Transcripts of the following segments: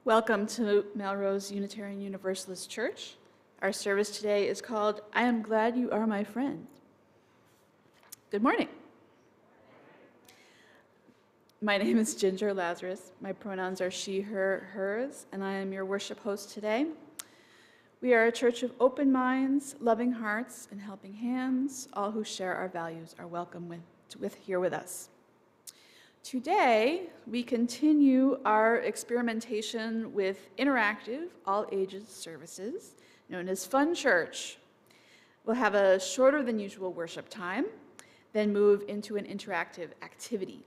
Welcome to Melrose Unitarian Universalist Church. Our service today is called, I Am Glad You Are My Friend. Good morning. My name is Ginger Lazarus. My pronouns are she, her, hers, and I am your worship host today. We are a church of open minds, loving hearts, and helping hands. All who share our values are welcome here with us. Today, we continue our experimentation with interactive, all-ages services known as Fun Church. We'll have a shorter than usual worship time, then move into an interactive activity.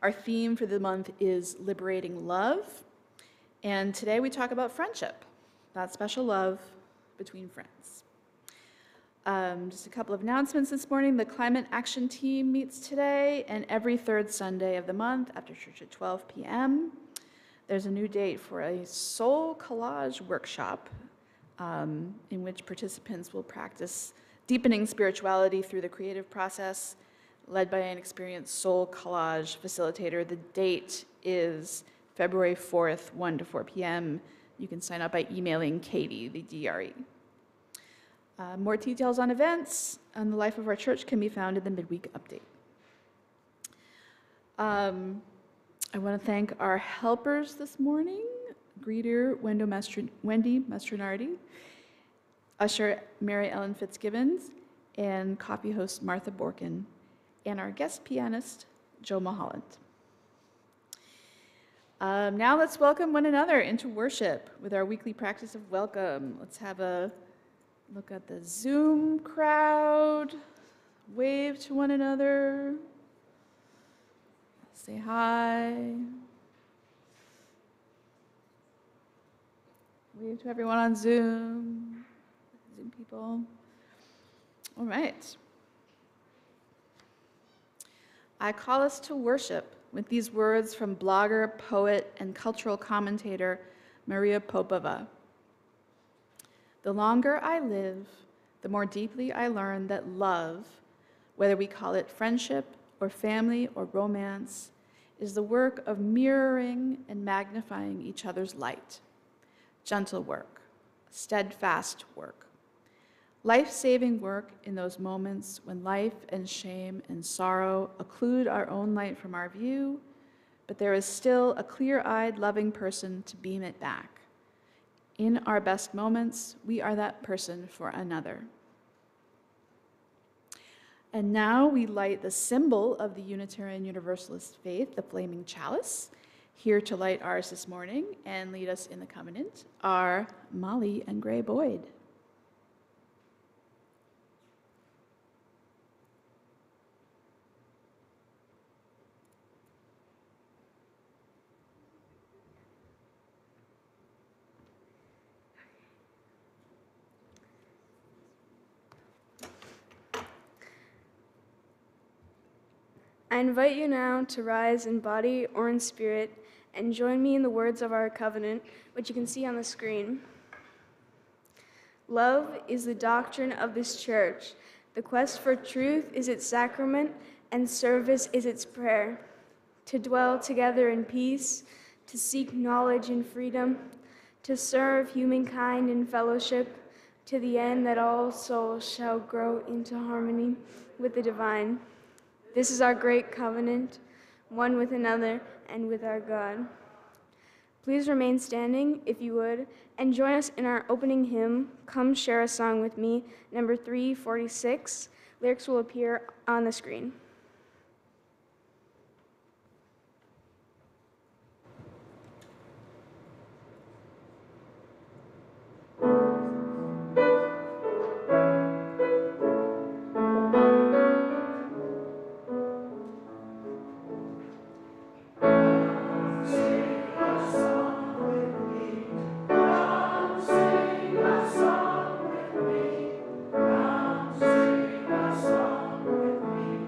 Our theme for the month is Liberating Love, and today we talk about friendship, that special love between friends. Just a couple of announcements this morning. The Climate Action Team meets today and every third Sunday of the month after church at 12 p.m. There's a new date for a soul collage workshop in which participants will practice deepening spirituality through the creative process, led by an experienced soul collage facilitator. The date is February 4th, 1 to 4 p.m. You can sign up by emailing Katie, the DRE. More details on events and the life of our church can be found in the midweek update. I want to thank our helpers this morning, greeter Wendy Mastronardi, usher Mary Ellen Fitzgibbons, and coffee host Martha Borkin, and our guest pianist, Joe Mulholland. Now let's welcome one another into worship with our weekly practice of welcome. Let's have a look at the Zoom crowd, wave to one another, say hi, wave to everyone on Zoom people. All right. I call us to worship with these words from blogger, poet, and cultural commentator Maria Popova. The longer I live, the more deeply I learn that love, whether we call it friendship or family or romance, is the work of mirroring and magnifying each other's light. Gentle work, steadfast work. Life-saving work in those moments when life and shame and sorrow occlude our own light from our view, but there is still a clear-eyed, loving person to beam it back. In our best moments, we are that person for another. And now we light the symbol of the Unitarian Universalist faith, the flaming chalice. Here to light ours this morning and lead us in the covenant are Molly and Gray Boyd. I invite you now to rise in body or in spirit and join me in the words of our covenant, which you can see on the screen. Love is the doctrine of this church. The quest for truth is its sacrament, and service is its prayer. To dwell together in peace, to seek knowledge and freedom, to serve humankind in fellowship, to the end that all souls shall grow into harmony with the divine. This is our great covenant, one with another and with our God. Please remain standing, if you would, and join us in our opening hymn, Come Share a Song With Me, number 346. Lyrics will appear on the screen. Sing a song with me.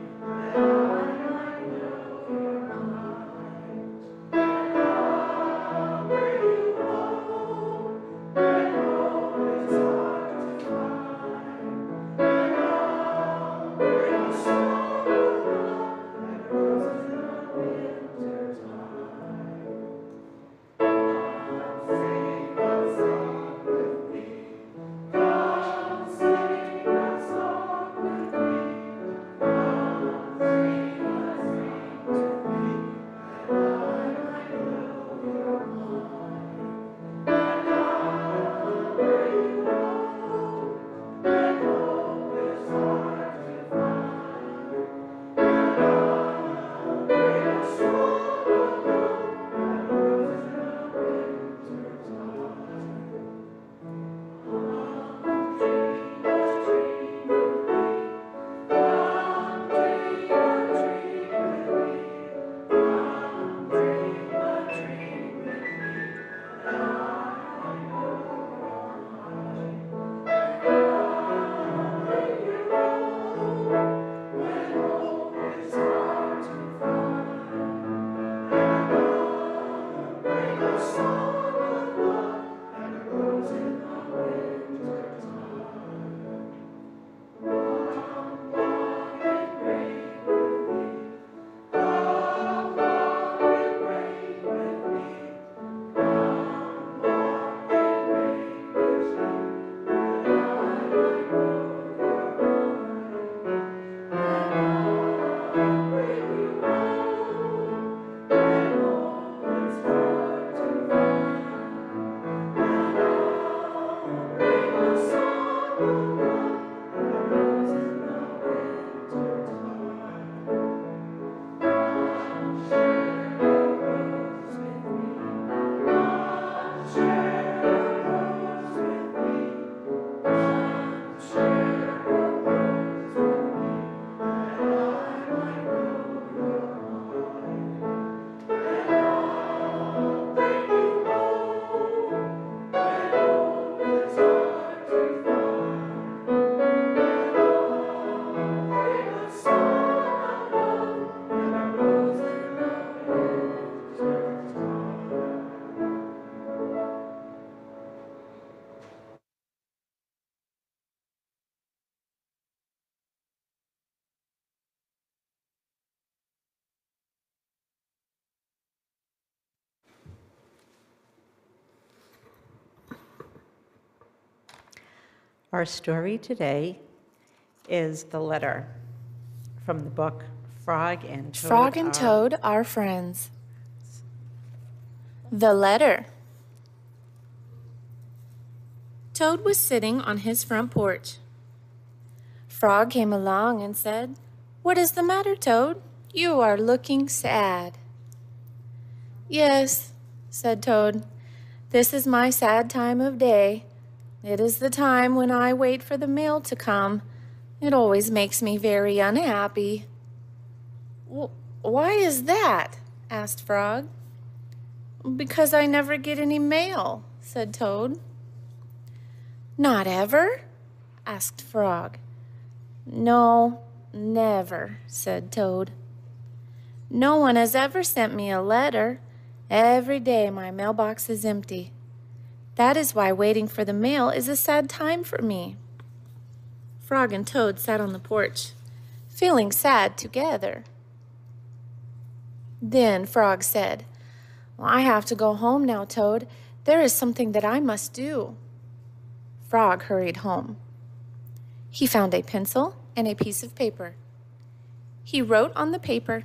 Our story today is the letter from the book Frog and Toad. Frog and Toad are friends. The letter. Toad was sitting on his front porch. Frog came along and said, "What is the matter, Toad? You are looking sad." "Yes," said Toad, "this is my sad time of day. It is the time when I wait for the mail to come. It always makes me very unhappy." "Why is that?" asked Frog. "Because I never get any mail," said Toad. "Not ever?" asked Frog. "No, never," said Toad. "No one has ever sent me a letter. Every day my mailbox is empty. That is why waiting for the mail is a sad time for me." Frog and Toad sat on the porch, feeling sad together. Then Frog said, "I have to go home now, Toad. There is something that I must do." Frog hurried home. He found a pencil and a piece of paper. He wrote on the paper.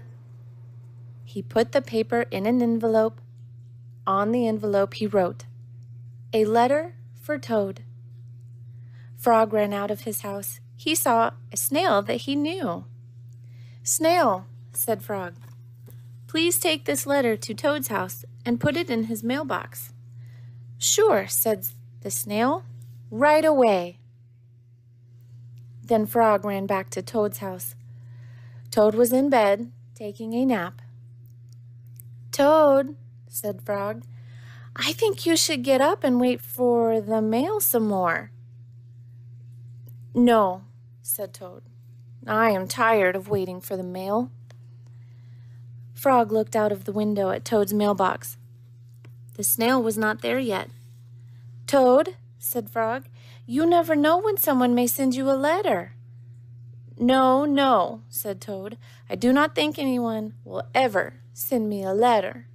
He put the paper in an envelope. On the envelope he wrote, "A letter for Toad." Frog ran out of his house. He saw a snail that he knew. "Snail," said Frog, "please take this letter to Toad's house and put it in his mailbox." "Sure," said the snail, "right away." Then Frog ran back to Toad's house. Toad was in bed, taking a nap. "Toad," said Frog, "I think you should get up and wait for the mail some more." "No," said Toad, "I am tired of waiting for the mail." Frog looked out of the window at Toad's mailbox. The snail was not there yet. "Toad," said Frog, "you never know when someone may send you a letter." "No, no," said Toad, "I do not think anyone will ever send me a letter."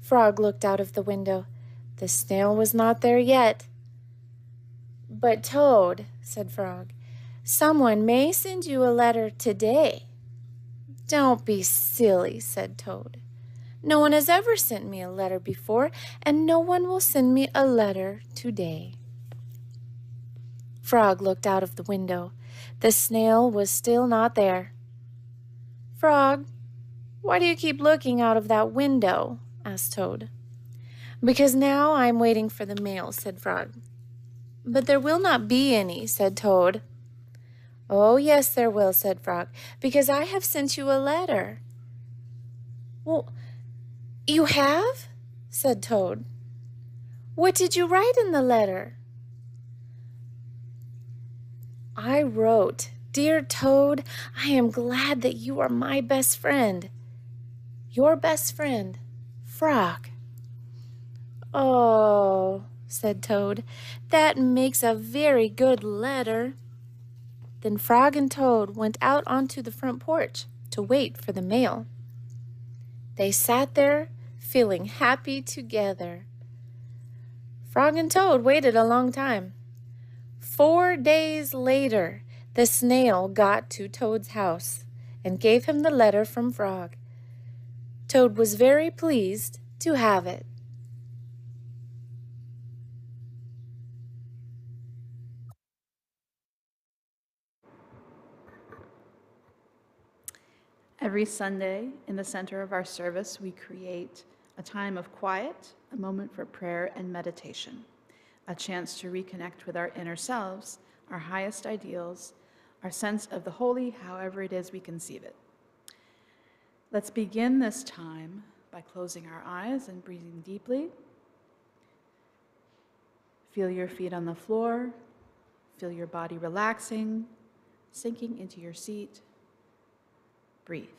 Frog looked out of the window. The snail was not there yet. "But Toad," said Frog, "someone may send you a letter today." "Don't be silly," said Toad. "No one has ever sent me a letter before, and no one will send me a letter today." Frog looked out of the window. The snail was still not there. "Frog, why do you keep looking out of that window?" asked Toad. "Because now I am waiting for the mail," said Frog. "But there will not be any," said Toad. "Oh, yes, there will," said Frog, "because I have sent you a letter." "Well, you have?" said Toad. "What did you write in the letter?" "I wrote, 'Dear Toad, I am glad that you are my best friend. Your best friend, Frog.'" "Oh," said Toad, "that makes a very good letter." Then Frog and Toad went out onto the front porch to wait for the mail. They sat there, feeling happy together. Frog and Toad waited a long time. 4 days later, the snail got to Toad's house and gave him the letter from Frog. Toad was very pleased to have it. Every Sunday, in the center of our service, we create a time of quiet, a moment for prayer and meditation, a chance to reconnect with our inner selves, our highest ideals, our sense of the holy, however it is we conceive it. Let's begin this time by closing our eyes and breathing deeply. Feel your feet on the floor. Feel your body relaxing, sinking into your seat. Breathe.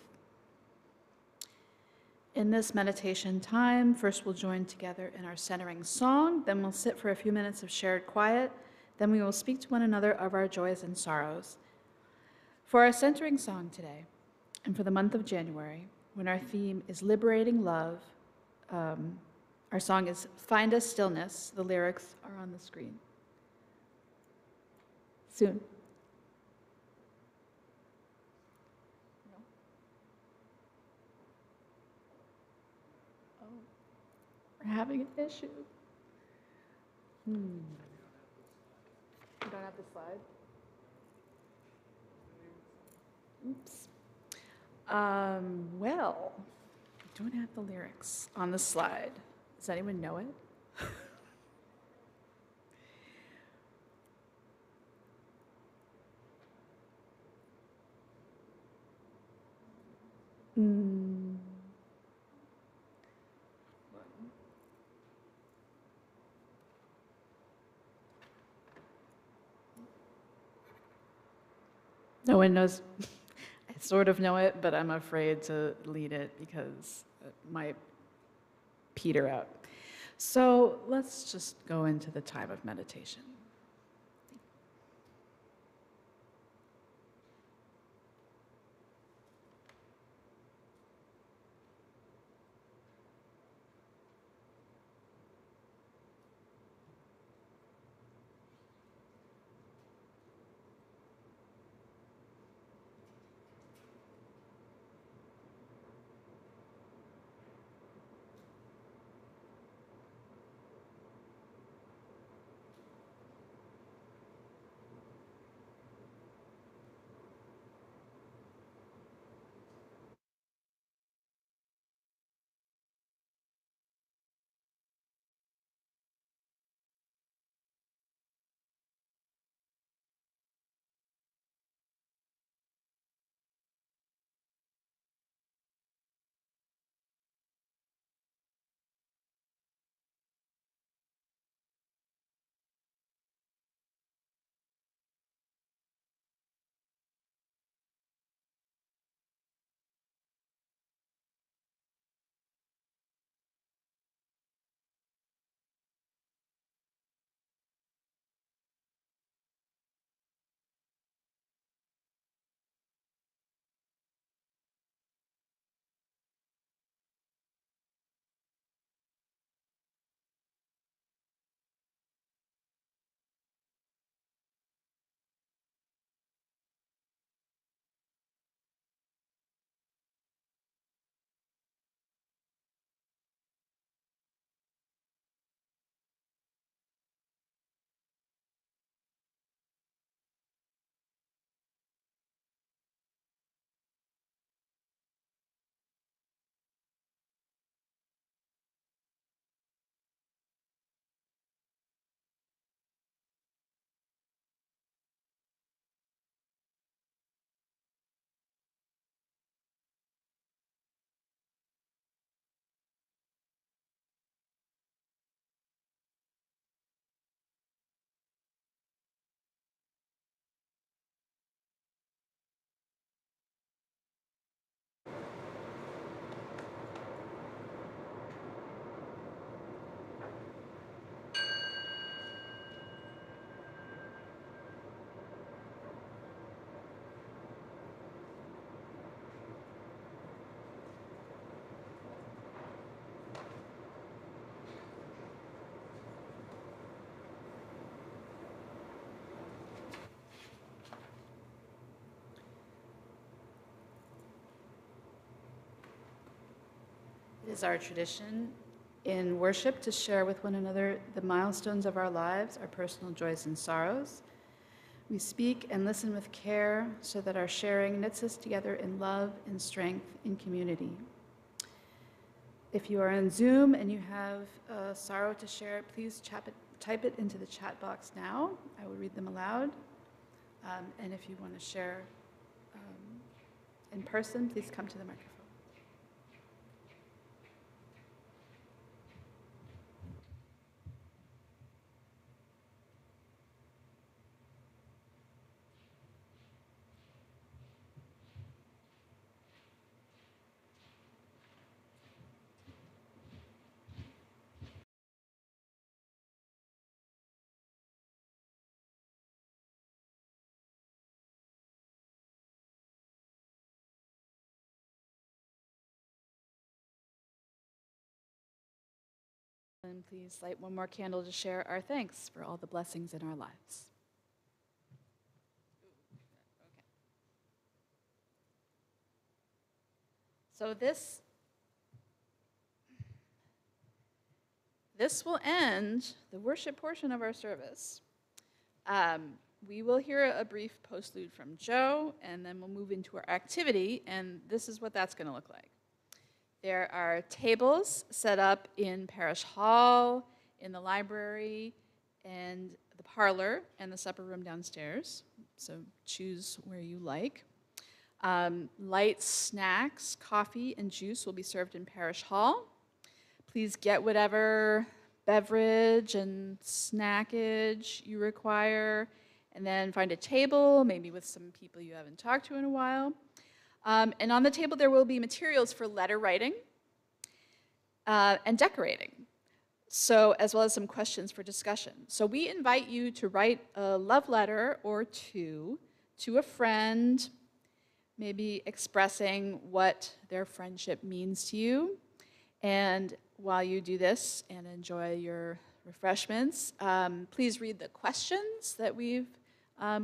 In this meditation time, first we'll join together in our centering song, then we'll sit for a few minutes of shared quiet, then we will speak to one another of our joys and sorrows. For our centering song today, and for the month of January, when our theme is liberating love, our song is Find a Stillness. The lyrics are on the screen. Soon. No? Oh, we're having an issue. You don't have the slide? Oops. Well, I don't have the lyrics on the slide. Does anyone know it? Mm. No one knows. I sort of know it, but I'm afraid to lead it because it might peter out. So let's just go into the time of meditation. It is our tradition in worship to share with one another the milestones of our lives, our personal joys and sorrows. We speak and listen with care so that our sharing knits us together in love and strength in community. If you are on Zoom and you have a sorrow to share, please type it into the chat box now. I will read them aloud. And if you want to share in person, please come to the microphone. And please light one more candle to share our thanks for all the blessings in our lives. So this will end the worship portion of our service. We will hear a brief postlude from Joe, and then we'll move into our activity, and this is what that's going to look like. There are tables set up in Parish Hall, in the library, and the parlor, and the supper room downstairs. So choose where you like. Light snacks, coffee, and juice will be served in Parish Hall. Please get whatever beverage and snackage you require, and then find a table, maybe with some people you haven't talked to in a while. And on the table there will be materials for letter writing and decorating, so as well as some questions for discussion. So we invite you to write a love letter or two to a friend, maybe expressing what their friendship means to you. And while you do this and enjoy your refreshments, please read the questions that we've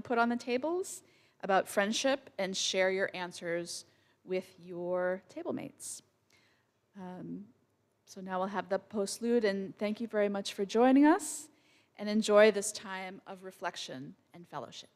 put on the tables about friendship and share your answers with your table mates. So now we'll have the postlude, and thank you very much for joining us, and enjoy this time of reflection and fellowship.